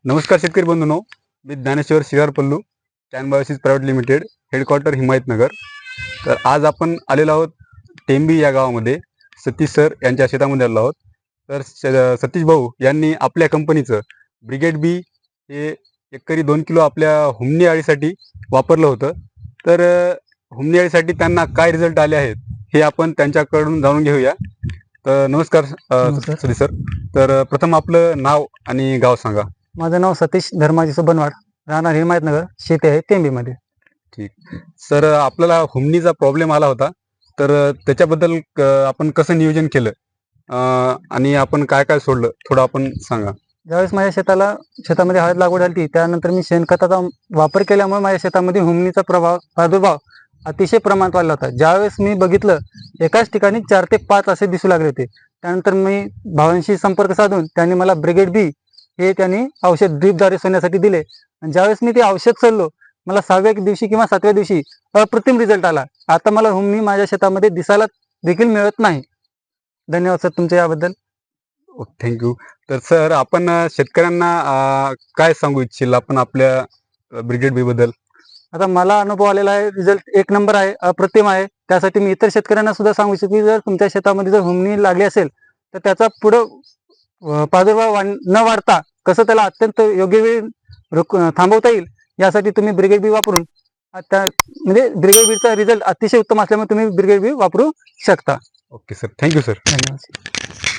नमस्कार शेतकरी बंधूंनो, मी Dnyaneshwar Shigar Pallu, Tan Biosys private limited, headquarter Himayatnagar. तर आज आपण आलेलो आहोत टेंबी या गावामध्ये. सतीश सर यांच्या शेतामध्ये आलेलो आहोत. तर सतीश भाऊ यांनी आपल्या कंपनीचं ब्रिगेड बी हे एकरी 2 किलो आपल्या हुमणी अळीसाठी वापरलं होतं. तर हुमणी अळीसाठी त्यांना काय रिझल्ट आले आहेत हे आपण त्यांच्याकडून जाणून घेऊया. तर नमस्कार सतीश सर. तर प्रथम आपलं नाव आणि गाव सांगा. माझं नाव सतीश धर्माजी सुबनवाड, राहणार हिमायतनगर, शेती आहे टेंबीमध्ये. ठीक सर, आपल्याला हुमणीचा प्रॉब्लेम आला होता. तर त्याच्याबद्दल आपण कसं नियोजन केलं आणि आपण काय काय सोडलं थोडं आपण सांगा. ज्यावेळेस माझ्या शेतामध्ये हळद लागवड झाली, त्यानंतर मी शेणखताचा वापर केल्यामुळे माझ्या शेतामध्ये हुमणीचा प्रादुर्भाव अतिशय प्रमाणात वाढला होता. ज्यावेळेस मी बघितलं एकाच ठिकाणी 4 ते 5 असे दिसू लागले होते. त्यानंतर मी भावांशी संपर्क साधून त्यांनी मला ब्रिगेड बी हे त्यांनी औषध ड्रीपद्वारे सोडण्यासाठी दिले. आणि ज्यावेळेस मी ते औषध सोडलो, मला 6व्या दिवशी किंवा 7व्या दिवशी अप्रतिम रिझल्ट आला. आता मला हुमणी माझ्या शेतामध्ये दिसायला देखील मिळत नाही. धन्यवाद सर तुमच्या याबद्दल. थँक्यू. तर सर, आपण शेतकऱ्यांना काय सांगू इच्छिल आपण आपल्या ब्रिगेड बी बद्दल? आता मला अनुभव आलेला आहे, रिझल्ट 1 नंबर आहे, अप्रतिम आहे. त्यासाठी मी इतर शेतकऱ्यांना सुद्धा सांगू इच्छितो की जर तुमच्या शेतामध्ये जर हुमणी लागली असेल तर त्याचा पुढं प्रादुर्भाव न वाढता कसं त्याला अत्यंत योग्य वेळी थांबवता येईल यासाठी तुम्ही ब्रिगेड बी वापरून म्हणजे ब्रिगेड बीचा रिझल्ट अतिशय उत्तम असल्यामुळे तुम्ही ब्रिगेड बी वापरू शकता. Okay sir, thank you sir. धन्यवाद.